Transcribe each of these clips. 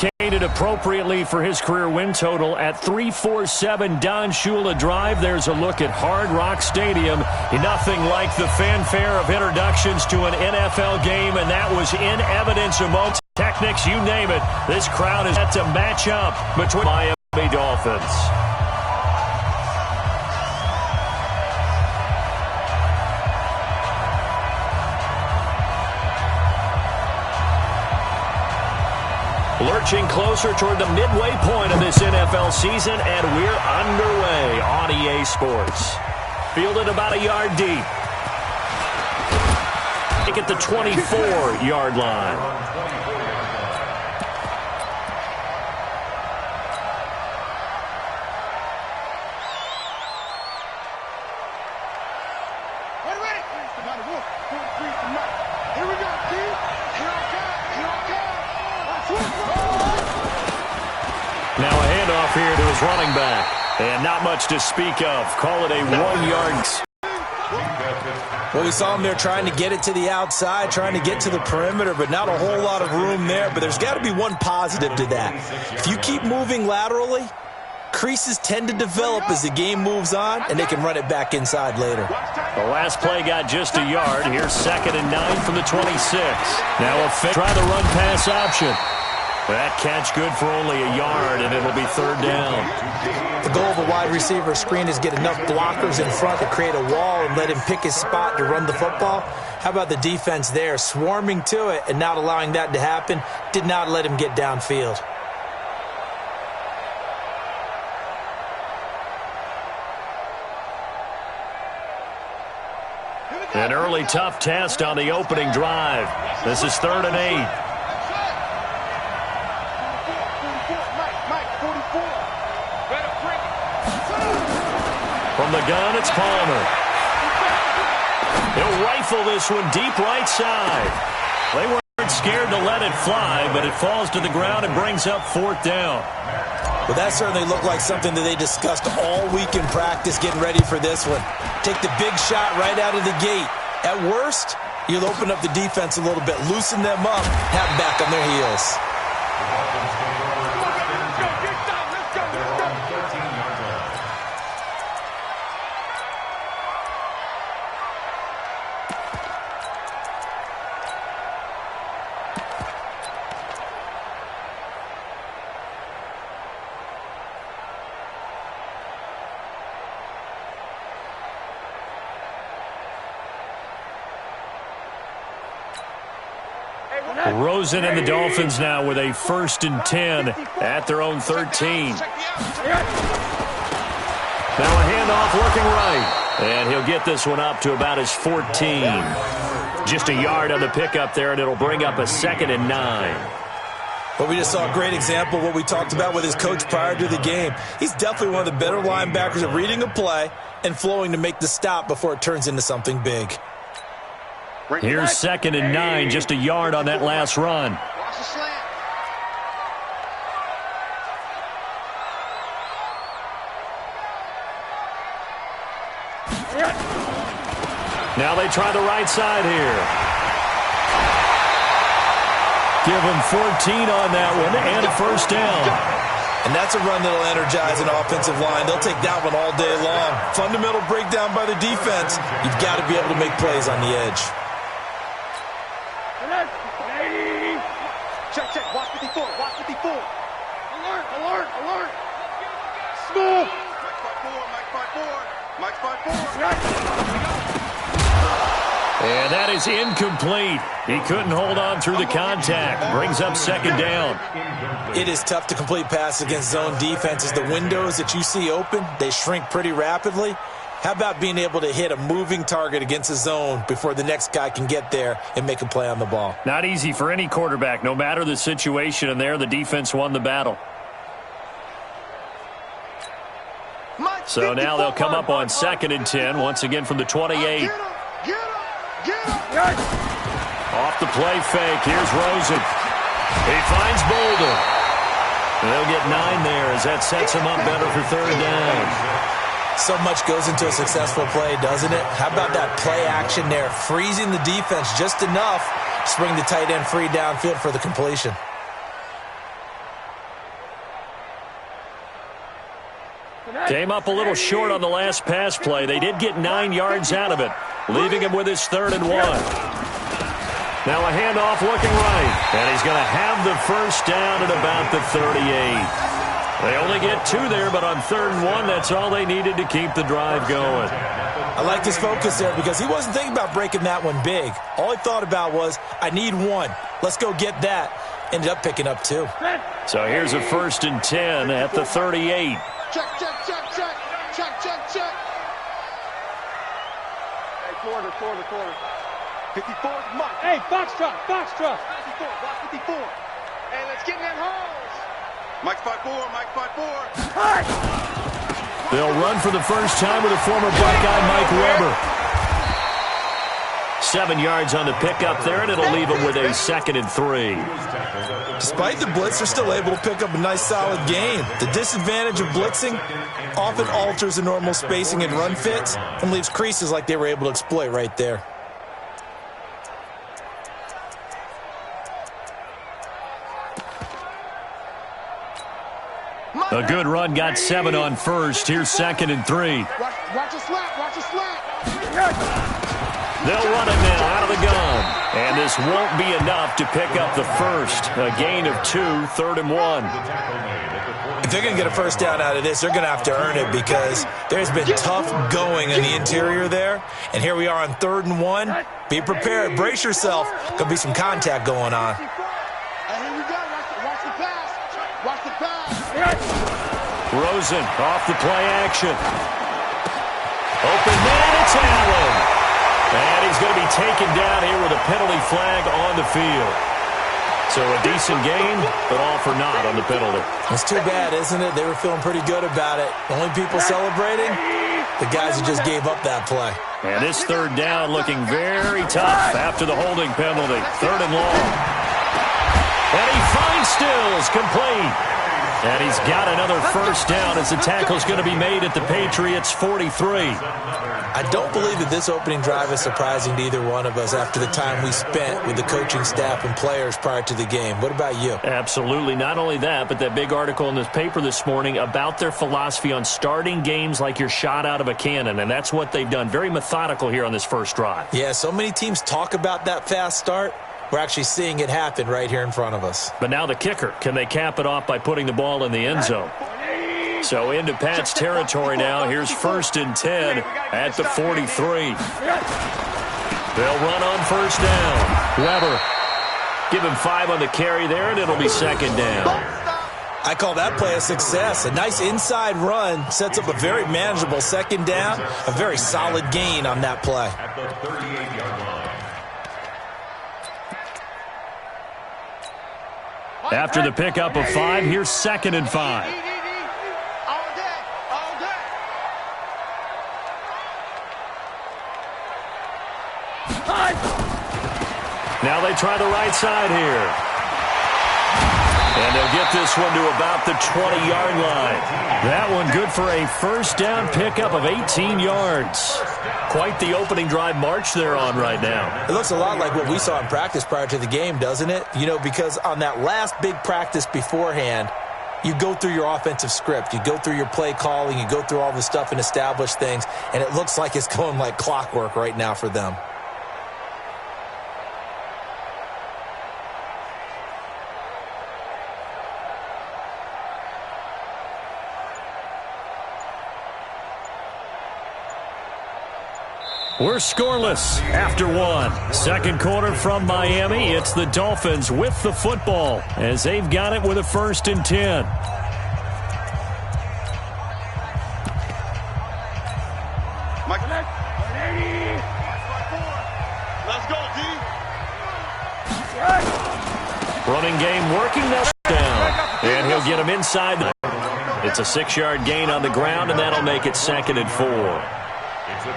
Located appropriately for his career win total at 347 Don Shula Drive. There's a look at Hard Rock Stadium. Nothing like the fanfare of introductions to an NFL game, and that was in evidence amongst technics, you name it. This crowd is set to match up between Miami Dolphins. Lurching closer toward the midway point of this NFL season, and we're underway on EA Sports. Fielded about a yard deep. At the 24-yard line. Now a handoff here to his running back. And not much to speak of. Call it a 1-yard. Well, we saw him there trying to get it to the outside, trying to get to the perimeter, but not a whole lot of room there. But there's got to be one positive to that. If you keep moving laterally, creases tend to develop as the game moves on, and they can run it back inside later. The last play got just a yard. Here's 2nd and 9 from the 26. Now a try the run-pass option. That catch good for only a yard, and it'll be 3rd down. The goal of a wide receiver screen is get enough blockers in front to create a wall and let him pick his spot to run the football. How about the defense there, swarming to it and not allowing that to happen? Did not let him get downfield. An early tough test on the opening drive. This is 3rd and 8. From the gun, it's Palmer. He'll rifle this one deep right side. They weren't scared to let it fly, but it falls to the ground and brings up 4th down. Well, that certainly looked like something that they discussed all week in practice getting ready for this one. Take the big shot right out of the gate. At worst, you'll open up the defense a little bit, loosen them up, have them back on their heels. Rosen and the Dolphins now with a 1st and 10 at their own 13. Now a handoff looking right. And he'll get this one up to about his 14. Just a yard on the pickup there, and it'll bring up a 2nd and 9. Well, we just saw a great example of what we talked about with his coach prior to the game. He's definitely one of the better linebackers at reading a play and flowing to make the stop before it turns into something big. Here's 2nd and 9, just a yard on that last run. Now they try the right side here. Give him 14 on that one and a 1st down. And that's a run that'll energize an offensive line. They'll take that one all day long. Fundamental breakdown by the defense. You've got to be able to make plays on the edge. Check. Watch 54. Watch 54. Alert. Small. Mike 5-4. And that is incomplete. He couldn't hold on through the contact. Brings up 2nd down. It is tough to complete passes against zone defenses. The windows that you see open, they shrink pretty rapidly. How about being able to hit a moving target against a zone before the next guy can get there and make a play on the ball? Not easy for any quarterback, no matter the situation, and there the defense won the battle. So now they'll come up on 2nd and 10, once again from the 28. Off the play fake, here's Rosen. He finds Bolden. They'll get 9 there as that sets him up better for 3rd down. So much goes into a successful play, doesn't it? How about that play action there, freezing the defense just enough to bring the tight end free downfield for the completion. Came up a little short on the last pass play. They did get 9 yards out of it, leaving him with his 3rd and 1. Now a handoff looking right, and he's going to have the first down at about the 38. They only get 2 there, but on 3rd and 1, that's all they needed to keep the drive going. I like his focus there because he wasn't thinking about breaking that one big. All he thought about was, I need 1. Let's go get that. Ended up picking up 2. So here's a 1st and 10 at the 38. Check, check, check, check. Check, check, check. Hey, corner. 54 is Mike. Hey, Foxtrot. 54. Watch 54. Hey, let's get in that holes. Mike 5-4. They'll run for the first time with a former Buckeye, Mike Weber. 7 yards on the pickup there, and it'll leave them with a 2nd and 3. Despite the blitz, they're still able to pick up a nice, solid gain. The disadvantage of blitzing often alters the normal spacing and run fits and leaves creases like they were able to exploit right there. A good run got 7 on first. Here's 2nd and 3. Watch a slap. They'll run it now out of the gun. And this won't be enough to pick up the first. A gain of 2, 3rd and 1. If they're going to get a first down out of this, they're going to have to earn it because there's been tough going in the interior there. And here we are on 3rd and 1. Be prepared. Brace yourself. Going to be some contact going on. Hey, here we go. Watch the pass. Rosen off the play action. Open man, it's Allen. And he's going to be taken down here with a penalty flag on the field. So a decent gain, but all for naught on the penalty. It's too bad, isn't it? They were feeling pretty good about it. Only people celebrating, the guys who just gave up that play. And this 3rd down looking very tough after the holding penalty. 3rd and long. And he finds Stills, complete. And he's got another first down as the tackle's going to be made at the Patriots' 43. I don't believe that this opening drive is surprising to either one of us after the time we spent with the coaching staff and players prior to the game. What about you? Absolutely. Not only that, but that big article in this paper this morning about their philosophy on starting games like you're shot out of a cannon, and that's what they've done. Very methodical here on this first drive. Yeah, so many teams talk about that fast start. We're actually seeing it happen right here in front of us. But now the kicker. Can they cap it off by putting the ball in the end zone? So into Pat's territory now. Here's 1st and 10 at the 43. They'll run on first down. Weber. Give him 5 on the carry there, and it'll be 2nd down. I call that play a success. A nice inside run sets up a very manageable 2nd down. A very solid gain on that play. After the pickup of 5, here's 2nd and 5. Now they try the right side here. And they'll get this one to about the 20-yard line. That one good for a first down pickup of 18 yards. Quite the opening drive march they're on right now. It looks a lot like what we saw in practice prior to the game, doesn't it? You know, because on that last big practice beforehand, you go through your offensive script. You go through your play calling. You go through all the stuff and establish things. And it looks like it's going like clockwork right now for them. We're scoreless after 1. 2nd quarter from Miami. It's the Dolphins with the football as they've got it with a 1st and 10. Let's go, D. Running game working that down. And he'll get him inside. It's a 6-yard gain on the ground, and that'll make it 2nd and 4.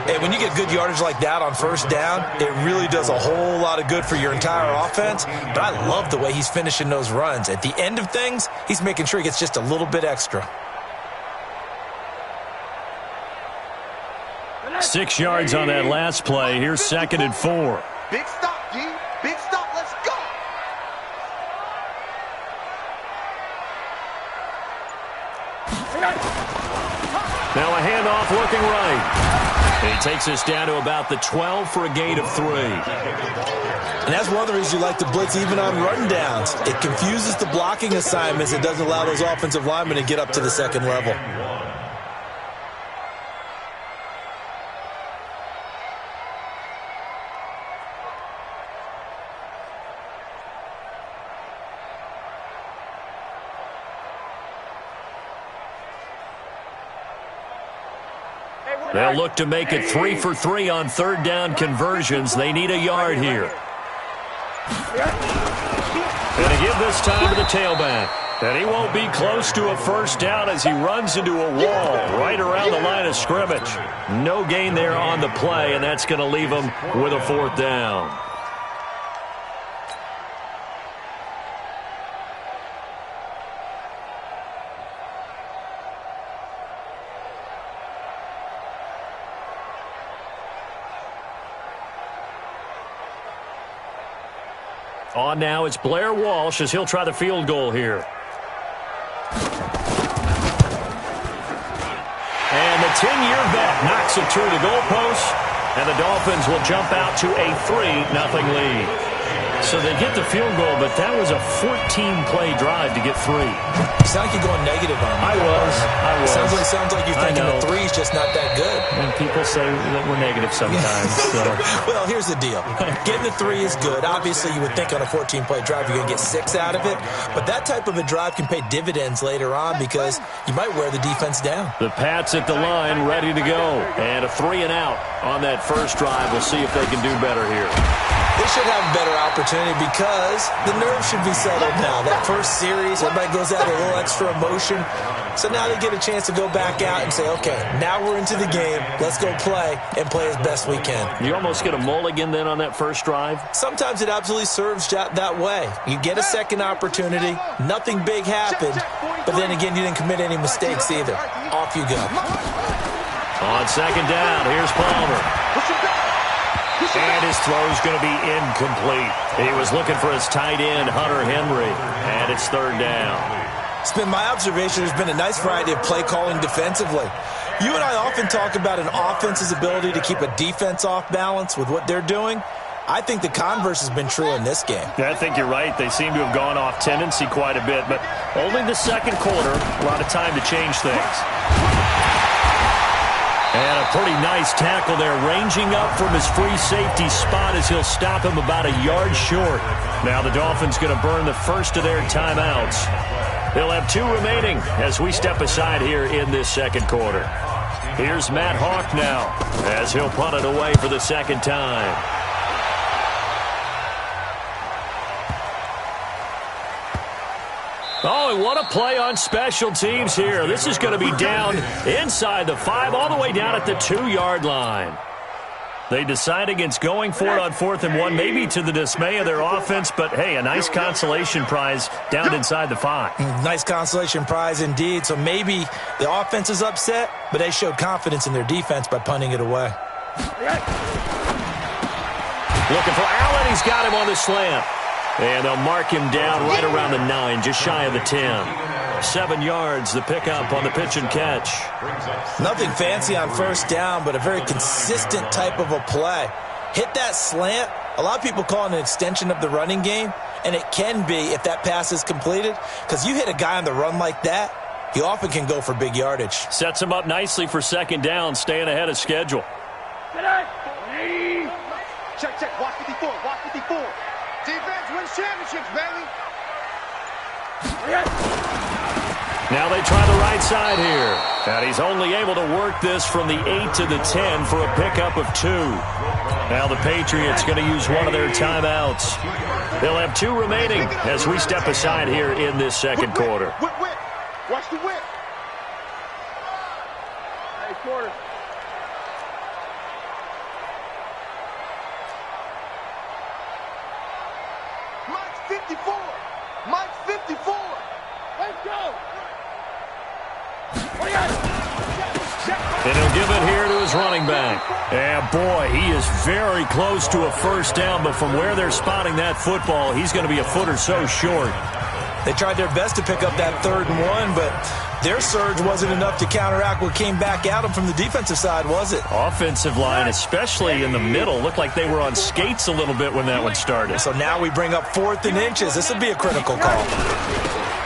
Hey, when you get good yardage like that on first down, it really does a whole lot of good for your entire offense. But I love the way he's finishing those runs. At the end of things, he's making sure he gets just a little bit extra. 6 yards on that last play. Here's 2nd and 4. Big stop, D. Big stop. Let's go. looking right. And he takes us down to about the 12 for a gain of 3. And that's one of the reasons you like to blitz even on run downs. It confuses the blocking assignments. It doesn't allow those offensive linemen to get up to the second level. They'll look to make it 3 for 3 on third down conversions. They need a yard here. Going to give this time to the tailback. And he won't be close to a first down as he runs into a wall right around the line of scrimmage. No gain there on the play, and that's going to leave him with a 4th down. On now, it's Blair Walsh as he'll try the field goal here. And the 10-year vet knocks it through the goalpost, and the Dolphins will jump out to a 3-0 lead. So they get the field goal, but that was a 14-play drive to get 3. You sound like you're going negative on me. I was. Sounds like you're thinking the 3's just not that good. And people say that we're negative sometimes. So. Well, here's the deal. Getting the 3 is good. Obviously, you would think on a 14-play drive you're going to get 6 out of it. But that type of a drive can pay dividends later on because you might wear the defense down. The Pats at the line, ready to go. And a 3-and-out on that first drive. We'll see if they can do better here. They should have a better opportunity because the nerves should be settled now. That first series, everybody goes out with a little extra emotion. So now they get a chance to go back out and say, okay, now we're into the game. Let's go play and play as best we can. You almost get a mulligan then on that first drive? Sometimes it absolutely serves that way. You get a second opportunity. Nothing big happened. But then again, you didn't commit any mistakes either. Off you go. On second down, here's Palmer. And his throw's going to be incomplete. He was looking for his tight end, Hunter Henry, and it's 3rd down. It's been my observation there's been a nice variety of play calling defensively. You and I often talk about an offense's ability to keep a defense off balance with what they're doing. I think the converse has been true in this game. Yeah, I think you're right. They seem to have gone off tendency quite a bit, but only the second quarter, a lot of time to change things. And a pretty nice tackle there, ranging up from his free safety spot as he'll stop him about a yard short. Now the Dolphins going to burn the first of their timeouts. They'll have 2 remaining as we step aside here in this second quarter. Here's Matt Hawk now as he'll punt it away for the second time. Oh, and what a play on special teams here. This is going to be down inside the 5, all the way down at the 2-yard line. They decide against going for it on 4th and 1, maybe to the dismay of their offense, but hey, a nice consolation prize down inside the 5. Nice consolation prize indeed. So maybe the offense is upset, but they showed confidence in their defense by punting it away. Looking for Allen. He's got him on the slant. And they'll mark him down right around the 9, just shy of the 10. 7 yards, the pickup on the pitch and catch. Nothing fancy on first down, but a very consistent type of a play. Hit that slant. A lot of people call it an extension of the running game, and it can be if that pass is completed, because you hit a guy on the run like that, he often can go for big yardage. Sets him up nicely for second down, staying ahead of schedule. Check, watch 54, watch 54. Defense wins championships, baby. Now they try the right side here. And he's only able to work this from the 8 to the 10 for a pickup of 2. Now the Patriots going to use one of their timeouts. They'll have 2 remaining as we step aside here in this second quarter. Whip. Watch the whip. Hey, quarter. Mike's 54. Mike's 54. Let's go. And he'll give it here to his running back. And boy, he is very close to a first down, but from where they're spotting that football, he's going to be a foot or so short. They tried their best to pick up that 3rd and 1, but their surge wasn't enough to counteract what came back at them from the defensive side, was it? Offensive line, especially in the middle, looked like they were on skates a little bit when that one started. So now we bring up 4th and inches. This would be a critical call.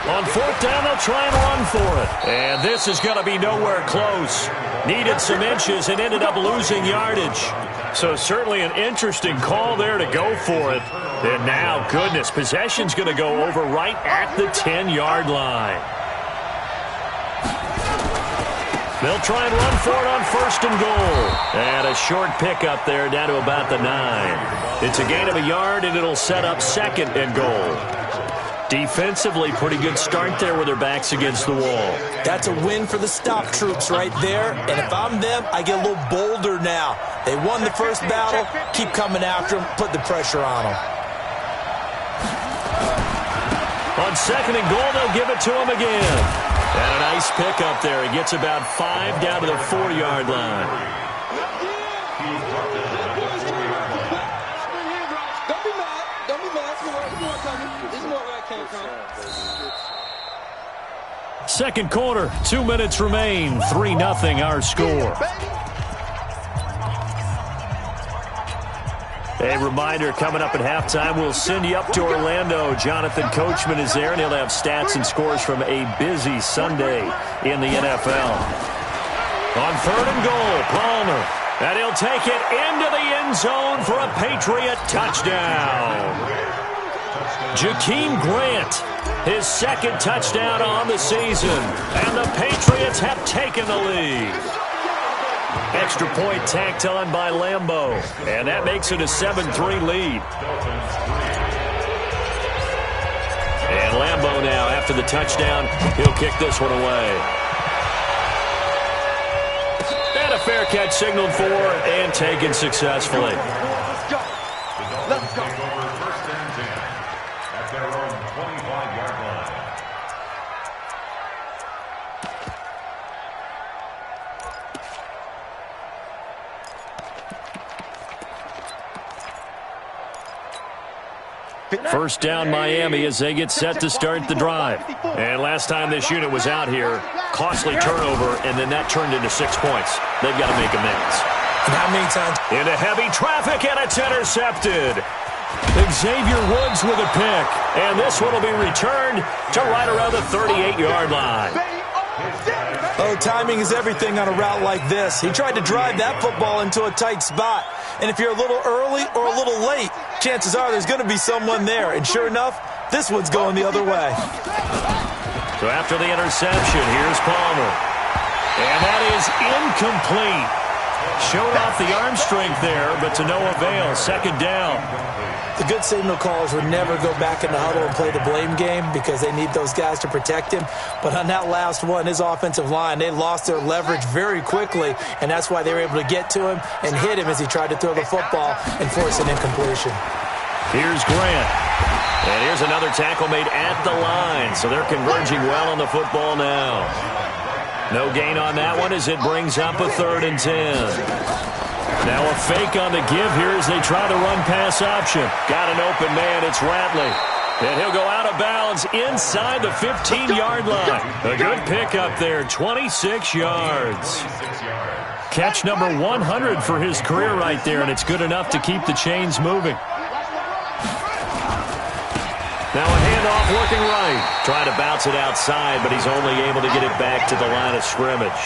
On 4th down, they'll try and run for it. And this is going to be nowhere close. Needed some inches and ended up losing yardage. So certainly an interesting call there to go for it. And now, goodness, possession's going to go over right at the 10-yard line. They'll try and run for it on 1st and goal. And a short pickup there down to about the 9. It's a gain of a yard, and it'll set up 2nd and goal. Defensively, pretty good start there with their backs against the wall. That's a win for the stop troops right there. And if I'm them, I get a little bolder now. They won the first battle. Keep coming after them. Put the pressure on them. On 2nd and goal, they'll give it to him again. And a nice pickup there. He gets about 5 down to the 4-yard line. Second quarter, 2 minutes remain. 3-0 our score. A reminder, coming up at halftime, we'll send you up to Orlando. Jonathan Coachman is there, and he'll have stats and scores from a busy Sunday in the NFL. On 3rd and goal, Palmer. And he'll take it into the end zone for a Patriot touchdown. Jakeem Grant, his 2nd touchdown on the season. And the Patriots have taken the lead. Extra point tacked on by Lambeau. And that makes it a 7-3 lead. And Lambeau now, after the touchdown, he'll kick this one away. And a fair catch signaled for and taken successfully. Let's go. Let's go. First down Miami as they get set to start the drive. And last time this unit was out here, costly turnover, and then that turned into 6 points. They've got to make amends. And how many times? Into heavy traffic, and it's intercepted. Xavier Woods with a pick. And this one will be returned to right around the 38-yard line. Oh, timing is everything on a route like this. He tried to drive that football into a tight spot. And if you're a little early or a little late, chances are there's going to be someone there. And sure enough, this one's going the other way. So after the interception, here's Palmer. And that is incomplete. Showed off the arm strength there, but to no avail. 2nd down. The good signal callers would never go back in the huddle and play the blame game because they need those guys to protect him. But on that last one, his offensive line, they lost their leverage very quickly, and that's why they were able to get to him and hit him as he tried to throw the football and force an incompletion. Here's Grant. And here's another tackle made at the line, so they're converging well on the football now. No gain on that one as it brings up a 3rd and 10. Now a fake on the give here as they try the run-pass option. Got an open man, it's Ratley. And he'll go out of bounds inside the 15-yard line. A good pickup there, 26 yards. Catch number 100 for his career right there, and it's good enough to keep the chains moving. Now a handoff working right. Trying to bounce it outside, but he's only able to get it back to the line of scrimmage.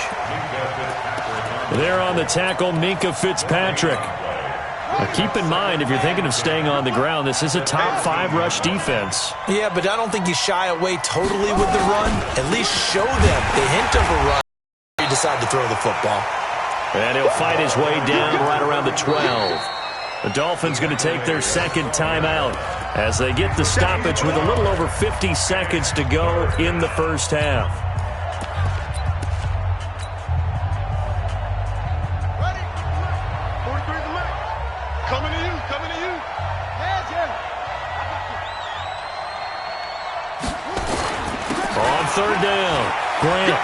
There on the tackle, Minkah Fitzpatrick. Now keep in mind, if you're thinking of staying on the ground, this is a top 5 rush defense. Yeah, but I don't think you shy away totally with the run. At least show them the hint of a run before you decide to throw the football. And he'll fight his way down right around the 12. The Dolphins going to take their 2nd timeout as they get the stoppage with a little over 50 seconds to go in the first half. Ready? 43 to left. Coming to you, coming to you. Yeah, Jim. On 3rd down, Grant.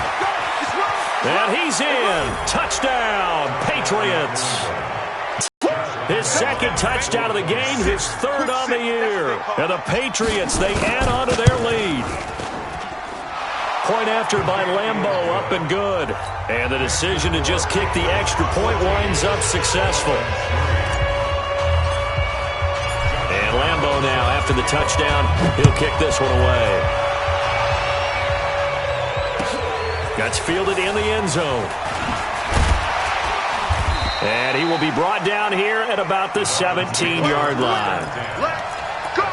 And he's in. Touchdown, Patriots. His 2nd touchdown of the game, his 3rd on the year. And the Patriots, they add on to their lead. Point after by Lambeau, up and good. And the decision to just kick the extra point winds up successful. And Lambeau now, after the touchdown, he'll kick this one away. Gets fielded in the end zone. And he will be brought down here at about the 17-yard line. Let's go!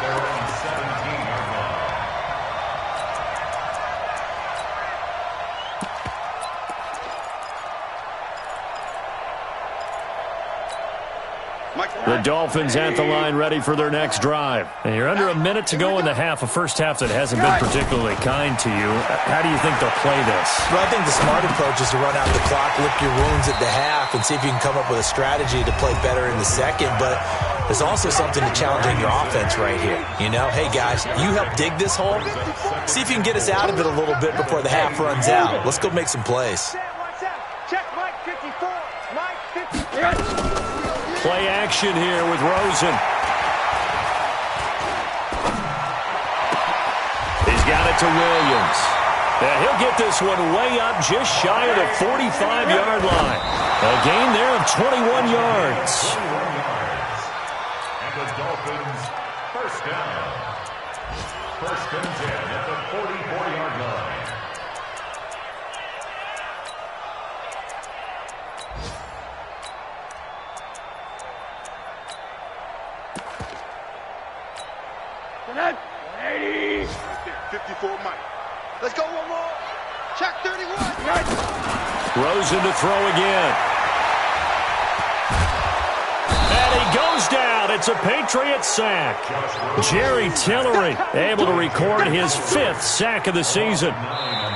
The Dolphins at the line ready for their next drive. And you're under a minute to go in the half, a first half that hasn't been particularly kind to you. How do you think they'll play this? Well, I think the smart approach is to run out the clock, lick your wounds at the half, and see if you can come up with a strategy to play better in the second. But there's also something to challenging your offense right here. You know, hey, guys, you help dig this hole. See if you can get us out of it a little bit before the half runs out. Let's go make some plays. Check Mike 54. Mike 54. Play action here with Rosen. He's got it to Williams. And he'll get this one way up just shy of the 45-yard line. A gain there of 21 yards. And the Dolphins first down. First and 10 at the 44-yard line. Tonight, 80. 54 Mike. Let's go one more. Check 31. Rosen to throw again. And he goes down. It's a Patriot sack. Jerry Tillery able to record his 5th sack of the season.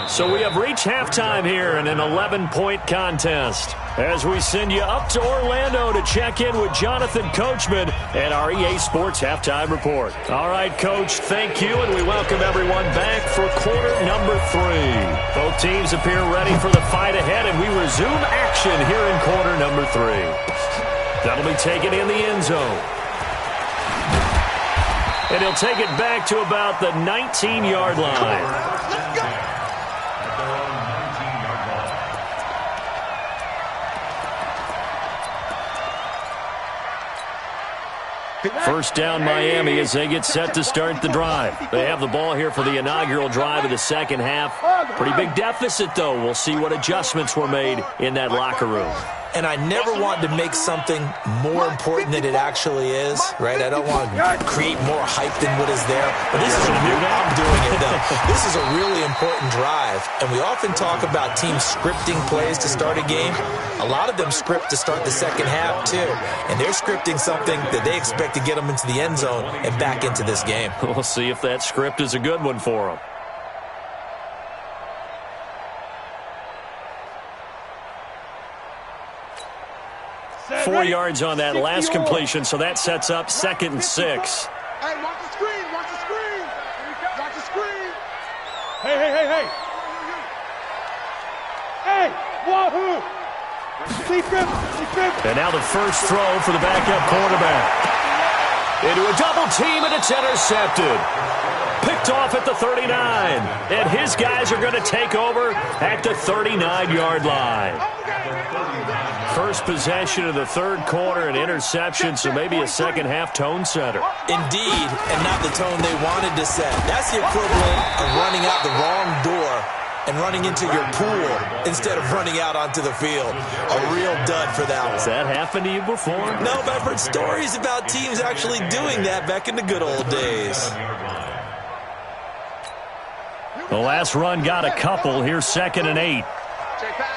So we have reached halftime here in an 11-point contest as we send you up to Orlando to check in with Jonathan Coachman and our EA Sports Halftime Report. All right, Coach, thank you, and we welcome everyone back for quarter number 3. Both teams appear ready for the fight ahead, and we resume action here in quarter number 3. That'll be taken in the end zone. And he'll take it back to about the 19-yard line. Let's go. First down Miami as they get set to start the drive. They have the ball here for the inaugural drive of the second half. Pretty big deficit, though. We'll see what adjustments were made in that locker room. And I never want to make something more important than it actually is, right? I don't want to create more hype than what is there. But this is I'm doing it, though. This is a really important drive. And we often talk about teams scripting plays to start a game. A lot of them script to start the second half, too. And they're scripting something that they expect to get them into the end zone and back into this game. We'll see if that script is a good one for them. Four yards on that last completion, so that sets up 2nd and 6. Hey, watch the screen, watch the screen. Watch the screen. Hey, hey, hey, hey. Hey, wahoo. Secret. And now the first throw for the backup quarterback. Into a double team, and it's intercepted. Picked off at the 39. And his guys are going to take over at the 39-yard line. First possession of the third quarter, an interception, so maybe a second-half tone setter. Indeed, and not the tone they wanted to set. That's the equivalent of running out the wrong door and running into your pool instead of running out onto the field. A real dud for that one. Has that happened to you before? No, but I've heard stories about teams actually doing that back in the good old days. The last run got a couple. Here's 2nd and 8. Check back.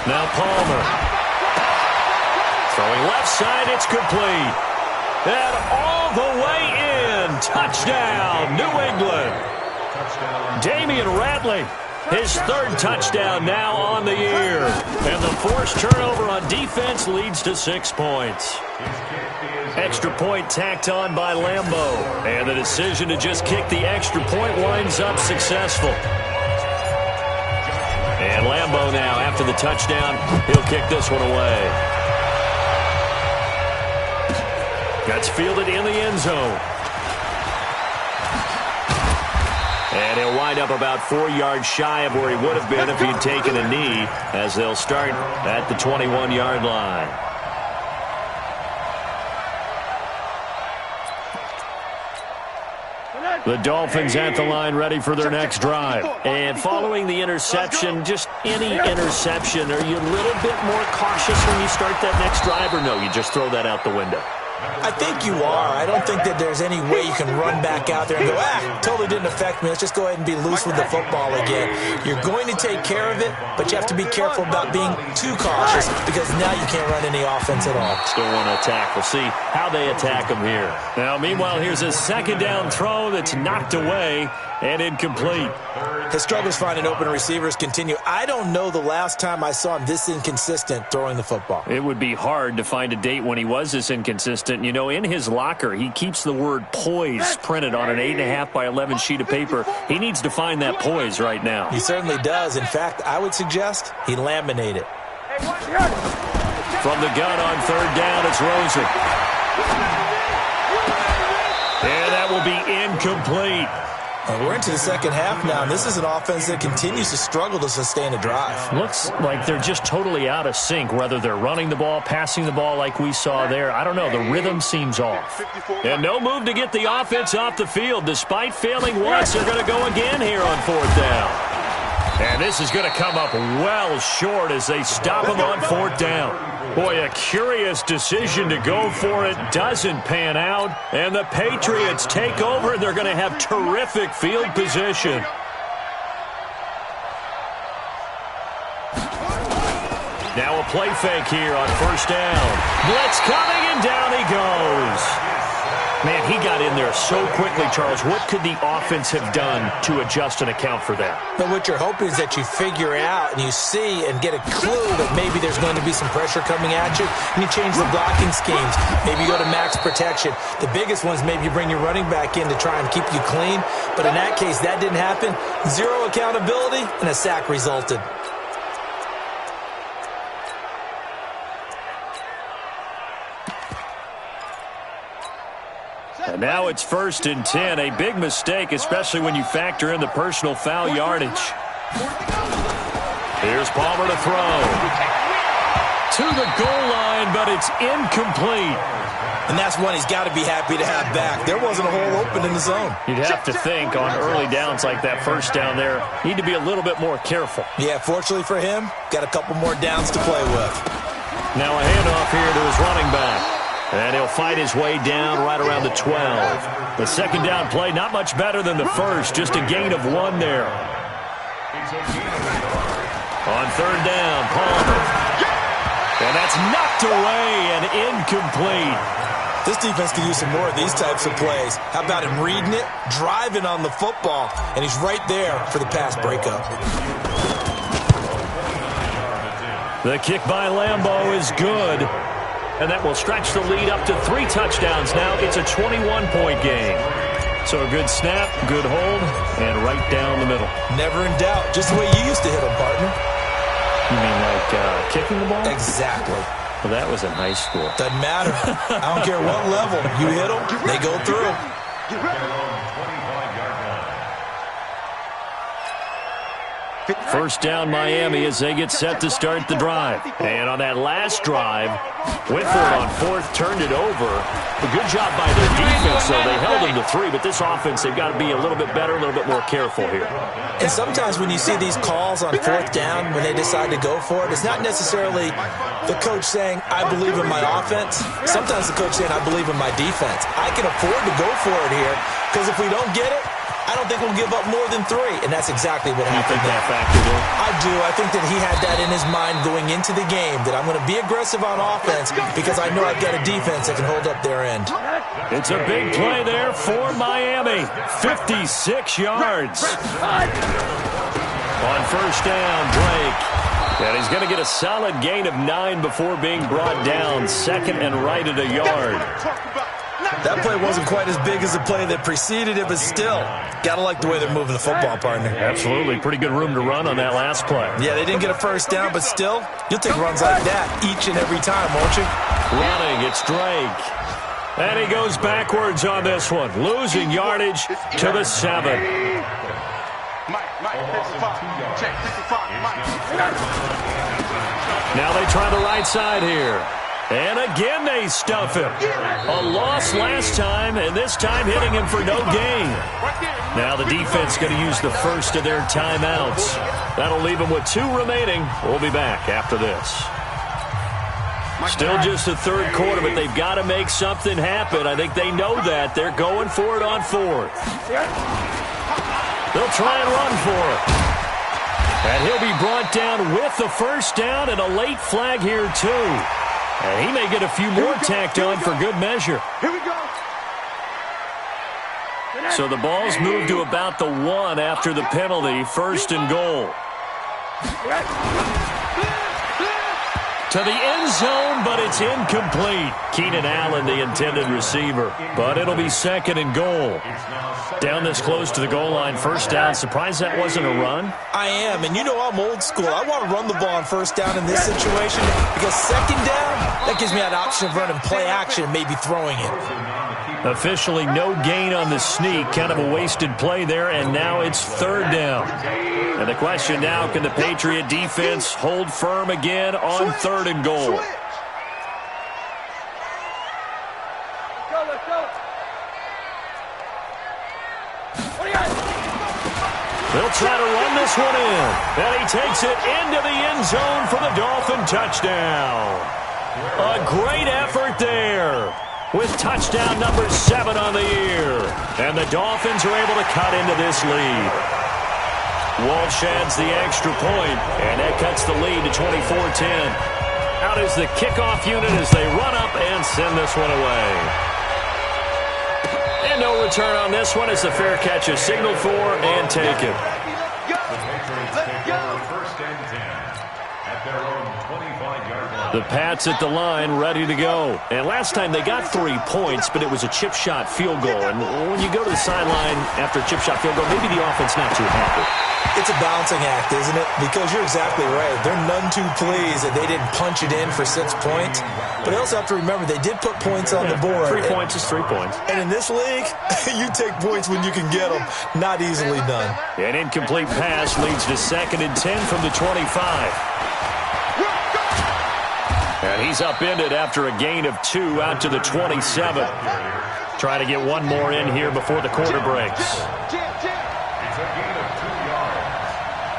Now Palmer. Throwing left side, it's complete. And all the way in. Touchdown, New England. Damian Ratley, his 3rd touchdown now on the year. And the forced turnover on defense leads to 6 points. Extra point tacked on by Lambeau. And the decision to just kick the extra point winds up successful. And Lambeau now, after the touchdown, he'll kick this one away. Gets fielded in the end zone. And he'll wind up about 4 yards shy of where he would have been if he'd taken a knee, as they'll start at the 21-yard line. The Dolphins at the line, ready for their next drive. And following the interception, just any interception, are you a little bit more cautious when you start that next drive, or no, you just throw that out the window? I think you are. I don't think that there's any way you can run back out there and go, totally didn't affect me. Let's just go ahead and be loose with the football again. You're going to take care of it, but you have to be careful about being too cautious because now you can't run any offense at all. Still want to attack. We'll see how they attack them here. Now, meanwhile, here's a second down throw that's knocked away and incomplete. His struggles finding open receivers continue. I don't know the last time I saw him this inconsistent throwing the football. It would be hard to find a date when he was this inconsistent. You know, in his locker, he keeps the word poise printed on an 8.5 by 11 sheet of paper. He needs to find that poise right now. He certainly does. In fact, I would suggest he laminate it. From the gun on third down, it's Rosen. And that will be incomplete. We're into the second half now, and this is an offense that continues to struggle to sustain a drive. Looks like they're just totally out of sync, whether they're running the ball, passing the ball like we saw there. I don't know. The rhythm seems off. And no move to get the offense off the field. Despite failing once, they're going to go again here on fourth down. And this is going to come up well short as they stop him on fourth down. Boy, a curious decision to go for it. Doesn't pan out. And the Patriots take over. They're going to have terrific field position. Now a play fake here on first down. Blitz coming, and down he goes. Man, he got in there so quickly, Charles. What could the offense have done to adjust and account for that? But what you're hoping is that you figure out and you see and get a clue that maybe there's going to be some pressure coming at you, and you change the blocking schemes. Maybe you go to max protection. The biggest one is maybe you bring your running back in to try and keep you clean. But in that case, that didn't happen. Zero accountability, and a sack resulted. And now it's 1st and 10. A big mistake, especially when you factor in the personal foul yardage. Here's Palmer to throw. To the goal line, but it's incomplete. And that's one he's got to be happy to have back. There wasn't a hole open in the zone. You'd have to think on early downs like that first down there, need to be a little bit more careful. Yeah, fortunately for him, got a couple more downs to play with. Now a handoff here to his running back. And he'll fight his way down right around the 12. The second down play, not much better than the first, just a gain of 1 there. On third down, Palmer. And that's knocked away and incomplete. This defense could use some more of these types of plays. How about him reading it, driving on the football, and he's right there for the pass breakup. The kick by Lambeau is good. And that will stretch the lead up to 3 touchdowns now. It's a 21-point game. So a good snap, good hold, and right down the middle. Never in doubt. Just the way you used to hit them, partner. You mean like kicking the ball? Exactly. Well, that was in high school. Doesn't matter. I don't care what level. You hit them, they go through. First down Miami as they get set to start the drive. And on that last drive, went for it on fourth, turned it over. A good job by their defense, so they held them to 3. But this offense, they've got to be a little bit better, a little bit more careful here. And sometimes when you see these calls on fourth down, when they decide to go for it, it's not necessarily the coach saying, I believe in my offense. Sometimes the coach saying, I believe in my defense. I can afford to go for it here, because if we don't get it, I don't think we'll give up more than 3, and that's exactly what happened there. I do. I think that he had that in his mind going into the game, that I'm going to be aggressive on offense because I know I've got a defense that can hold up their end. It's a big play there for Miami. 56 yards. On first down, Drake. And he's going to get a solid gain of 9 before being brought down. Second and right at a yard. That play wasn't quite as big as the play that preceded it, but still, got to like the way they're moving the football, partner. Absolutely. Pretty good room to run on that last play. Yeah, they didn't get a first down, but still, you'll take runs like that each and every time, won't you? Running, it's Drake. And he goes backwards on this one, losing yardage to the 7. Check, 55. Now they try the right side here. And again they stuff him. A loss last time, and this time hitting him for no gain. Now the defense going to use the first of their timeouts. That'll leave them with 2 remaining. We'll be back after this. Still just the third quarter, but they've got to make something happen. I think they know that. They're going for it on 4th. They'll try and run for it. And he'll be brought down with the first down and a late flag here, too. And he may get a few more tacked on for good measure. Here we go. So the ball's moved to about the 1 after the penalty, 1st and goal. To the end zone, but it's incomplete. Keenan Allen, the intended receiver. But it'll be 2nd and goal. Down this close to the goal line, 1st down. Surprised that wasn't a run? I am, and you know I'm old school. I want to run the ball on 1st down in this situation because 2nd down, that gives me an option of running play action and maybe throwing it. Officially no gain on the sneak. Kind of a wasted play there, and now it's 3rd down. And the question now, can the Patriot defense hold firm again on 3rd and goal? They'll try to run this one in. And he takes it into the end zone for the Dolphin touchdown. A great effort there with touchdown number 7 on the year. And the Dolphins are able to cut into this lead. Walsh adds the extra point, and that cuts the lead to 24-10. Out is the kickoff unit as they run up and send this one away. And no return on this one as the fair catch is signaled for and taken. The Pats at the line, ready to go. And last time they got 3 points, but it was a chip shot field goal. And when you go to the sideline after a chip shot field goal, maybe the offense not too happy. It's a balancing act, isn't it? Because you're exactly right. They're none too pleased that they didn't punch it in for 6 points. But you also have to remember they did put points on the board. 3 points is 3 points. And in this league, you take points when you can get them. Not easily done. An incomplete pass leads to 2nd and 10 from the 25. And he's upended after a gain of 2 out to the 27. Trying to get one more in here before the quarter breaks. It's a gain of 2 yards.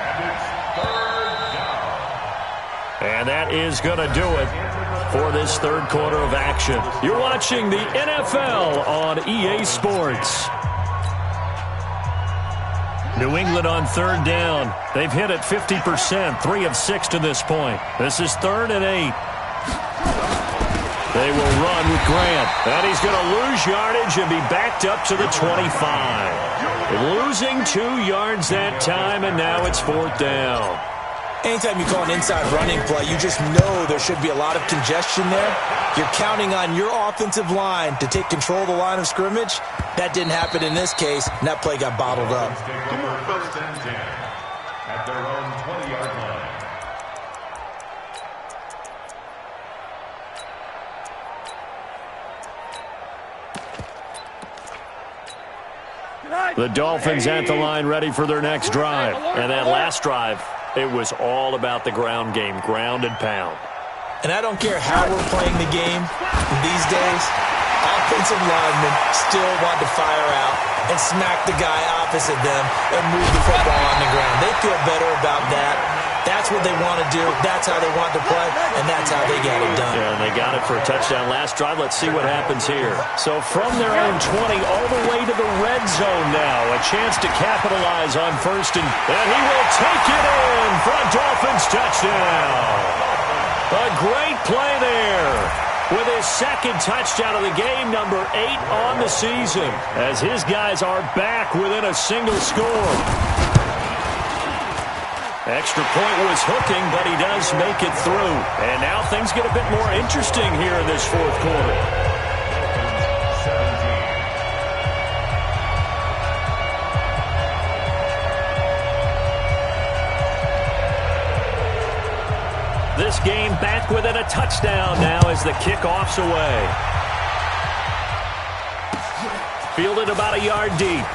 And it's 3rd down. And that is going to do it for this 3rd quarter of action. You're watching the NFL on EA Sports. New England on 3rd down. They've hit it 50%, 3 of 6 to this point. This is 3rd and 8. They will run with Grant. And he's going to lose yardage and be backed up to the 25. Losing 2 yards that time, and now it's 4th down. Anytime you call an inside running play, you just know there should be a lot of congestion there. You're counting on your offensive line to take control of the line of scrimmage. That didn't happen in this case, and that play got bottled up. First and 10 at their own 20-yard line. The Dolphins at the line ready for their next drive. And that last drive, it was all about the ground game, ground and pound. And I don't care how we're playing the game these days, offensive linemen still want to fire out and smack the guy opposite them and move the football on the ground. They feel better about that. That's what they want to do. That's how they want to play, and that's how they get it done. Yeah, and they got it for a touchdown last drive. Let's see what happens here. So from their own 20 all the way to the red zone now. A chance to capitalize on 1st and he will take it in for a Dolphins touchdown. A great play there with his 2nd touchdown of the game, number 8 on the season, as his guys are back within a single score. Extra point was hooking, but he does make it through. And now things get a bit more interesting here in this 4th quarter. This game back within a touchdown now as the kickoff's away. Fielded about a yard deep.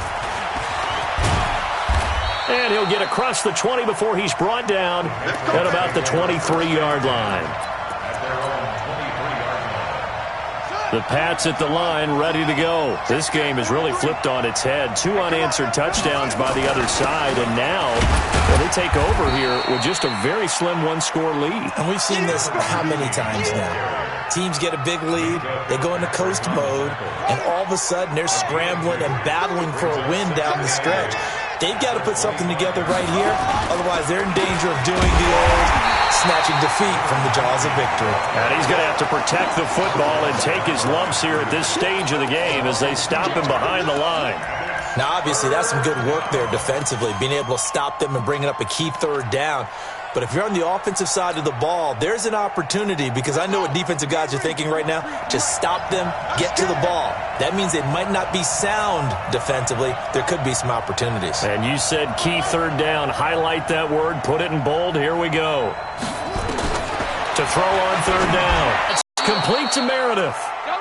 And he'll get across the 20 before he's brought down at about the 23-yard line. The Pats at the line, ready to go. This game has really flipped on its head. 2 unanswered touchdowns by the other side, and now they take over here with just a very slim one-score lead. And we've seen this how many times now? Teams get a big lead, they go into coast mode, and all of a sudden they're scrambling and battling for a win down the stretch. They've got to put something together right here, otherwise they're in danger of doing the old snatching defeat from the jaws of victory. And he's going to have to protect the football and take his lumps here at this stage of the game as they stop him behind the line. Now, obviously, that's some good work there defensively, being able to stop them and bringing up a key third down. But if you're on the offensive side of the ball, there's an opportunity, because I know what defensive guys are thinking right now. Just stop them, get to the ball. That means they might not be sound defensively. There could be some opportunities. And you said key third down. Highlight that word. Put it in bold. Here we go. To throw on third down. It's complete to Meredith.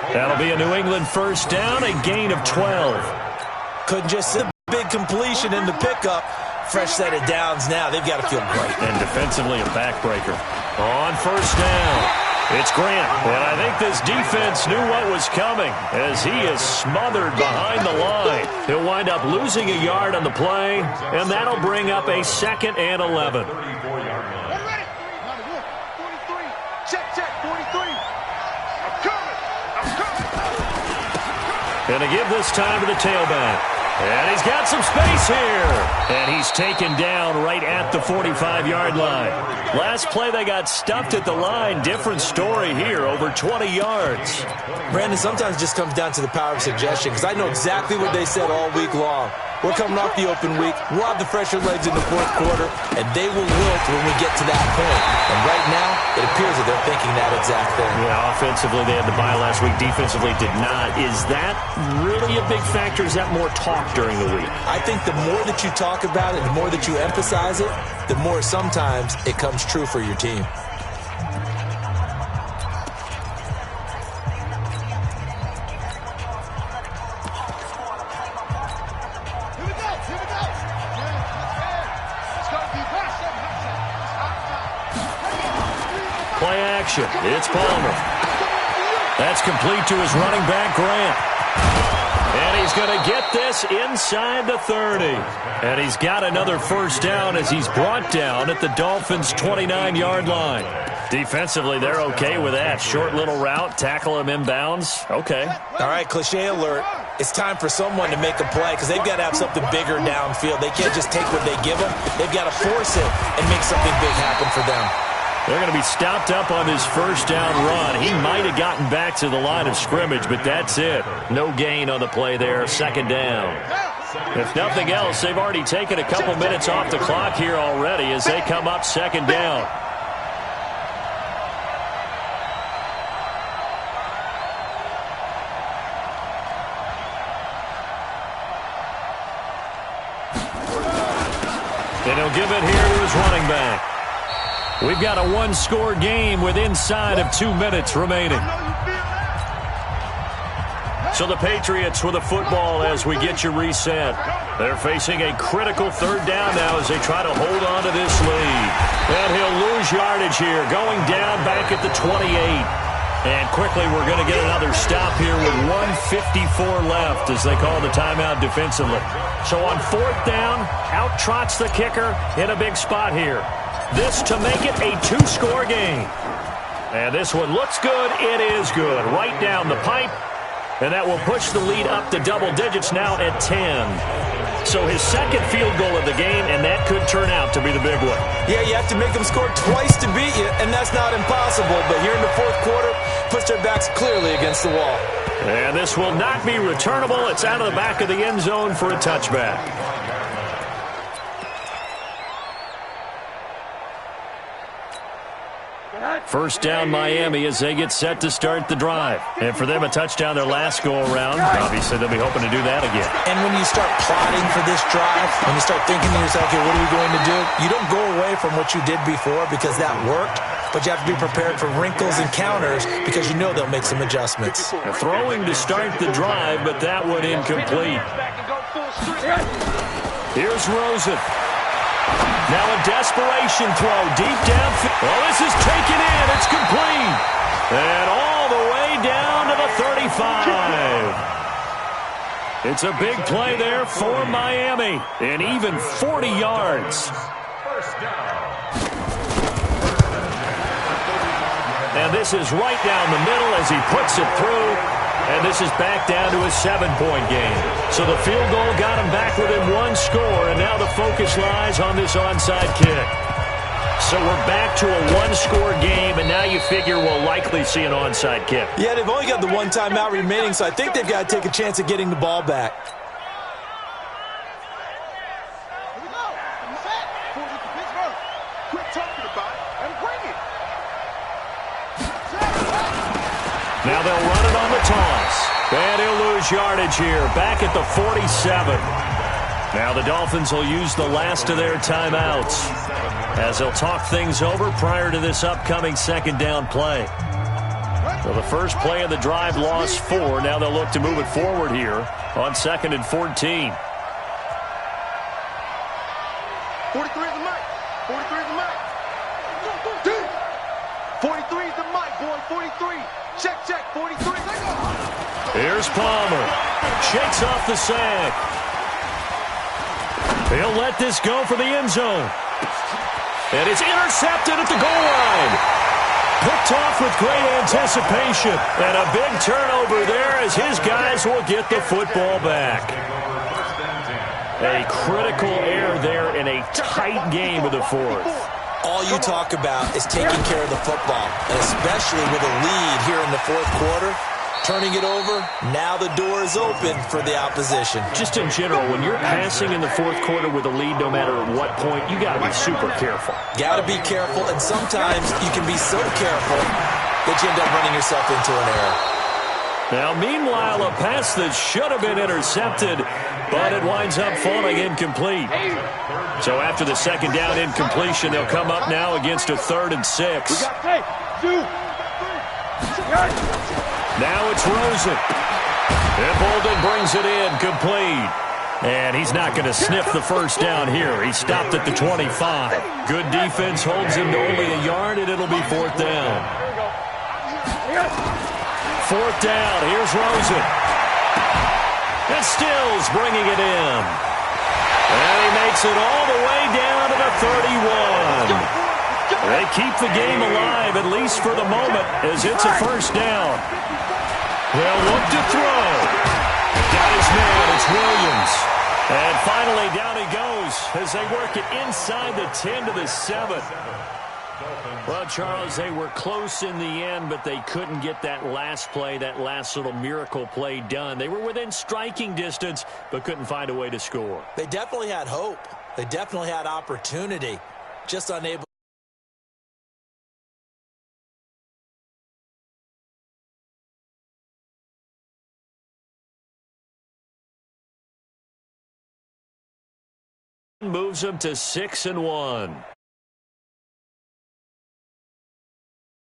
That'll be a New England first down, a gain of 12. Couldn't just sit a big completion in the pickup. Fresh set of downs now. They've got to feel great. And defensively, a backbreaker. On first down, it's Grant. And I think this defense knew what was coming as he is smothered behind the line. He'll wind up losing a yard on the play, and that'll bring up a 2nd and 11. And to give this time to the tailback. And he's got some space here. And he's taken down right at the 45-yard line. Last play, they got stuffed at the line. Different story here, over 20 yards. Brandon, sometimes it just comes down to the power of suggestion, because I know exactly what they said all week long. We're coming off the open week. We'll have the fresher legs in the fourth quarter, and they will wilt when we get to that point. And right now, it appears that they're thinking that exact thing. Yeah, offensively, they had the bye last week. Defensively, did not. Is that really a big factor? Is that more talk during the week? I think the more that you talk about it, the more that you emphasize it, the more sometimes it comes true for your team. Play action. It's Palmer. That's complete to his running back, Grant. And he's going to get this inside the 30. And he's got another first down as he's brought down at the Dolphins' 29-yard line. Defensively, they're okay with that. Short little route, tackle him inbounds. Okay. All right, cliche alert. It's time for someone to make a play, because they've got to have something bigger downfield. They can't just take what they give them. They've got to force it and make something big happen for them. They're going to be stopped up on his first down run. He might have gotten back to the line of scrimmage, but that's it. No gain on the play there, 2nd down. If nothing else, they've already taken a couple minutes off the clock here already as they come up 2nd down. And he'll give it here to his running back. We've got a one-score game with inside of 2 minutes remaining. So the Patriots with the football as we get you reset. They're facing a critical 3rd down now as they try to hold on to this lead. And he'll lose yardage here, going down back at the 28. And quickly we're going to get another stop here with 1:54 left as they call the timeout defensively. So on 4th down, out trots the kicker in a big spot here. This to make it a 2-score game. And this one looks good. It is good. Right down the pipe. And that will push the lead up to double digits now at 10. So his 2nd field goal of the game, and that could turn out to be the big one. Yeah, you have to make them score twice to beat you, and that's not impossible. But here in the 4th quarter, puts their backs clearly against the wall. And this will not be returnable. It's out of the back of the end zone for a touchback. First down Miami as they get set to start the drive. And for them, a touchdown their last go-around. Obviously, they'll be hoping to do that again. And when you start plotting for this drive, when you start thinking to yourself, okay, what are we going to do? You don't go away from what you did before because that worked, but you have to be prepared for wrinkles and counters because you know they'll make some adjustments. Throwing to start the drive, but that one incomplete. Here's Rosen. Now a desperation throw deep downfield. Oh, this is taken in. It's complete. And all the way down to the 35. It's a big play there for Miami. And even 40 yards. First down. And this is right down the middle as he puts it through. And this is back down to a 7-point game. So the field goal got him back within one score, and now the focus lies on this onside kick. So we're back to a one-score game, and now you figure we'll likely see an onside kick. Yeah, they've only got the one timeout remaining, so I think they've got to take a chance at getting the ball back. Here we go. Set. Forward to Pittsburgh. Quit talking about it and bring it. Now they'll run it on the toss. And he'll lose yardage here, back at the 47. Now the Dolphins will use the last of their timeouts as they'll talk things over prior to this upcoming second down play. So the first play of the drive lost 4. Now they'll look to move it forward here on 2nd and 14. 43 is the mic. 43 is the mic. 43 is the mic, boy. 43. Check. 43. Here's Palmer. Shakes off the sack. He'll let this go for the end zone. And it's intercepted at the goal line. Picked off with great anticipation. And a big turnover there as his guys will get the football back. A critical error there in a tight game of the fourth. All you talk about is taking care of the football, and especially with a lead here in the fourth quarter. Turning it over, now the door is open for the opposition. Just in general, when you're passing in the fourth quarter with a lead, no matter at what point, you got to be super careful. Got to be careful, and sometimes you can be so careful that you end up running yourself into an error. Now, meanwhile, a pass that should have been intercepted, but it winds up falling incomplete. So after the second down incompletion, they'll come up now against a 3rd and 6. We got tape. 2. Now it's Rosen. And Bolden brings it in, complete. And he's not going to sniff the first down here. He stopped at the 25. Good defense holds him to only a yard, and it'll be 4th down. 4th down, here's Rosen. And Stills bringing it in. And he makes it all the way down to the 31. They keep the game alive, at least for the moment, as it's a first down. They'll look to throw. Got his man, it's Williams. And finally, down he goes as they work it inside the 10 to the 7. Well, Charles, they were close in the end, but they couldn't get that last play, that last little miracle play done. They were within striking distance, but couldn't find a way to score. They definitely had hope. They definitely had opportunity. Just unable. Moves them to 6-1.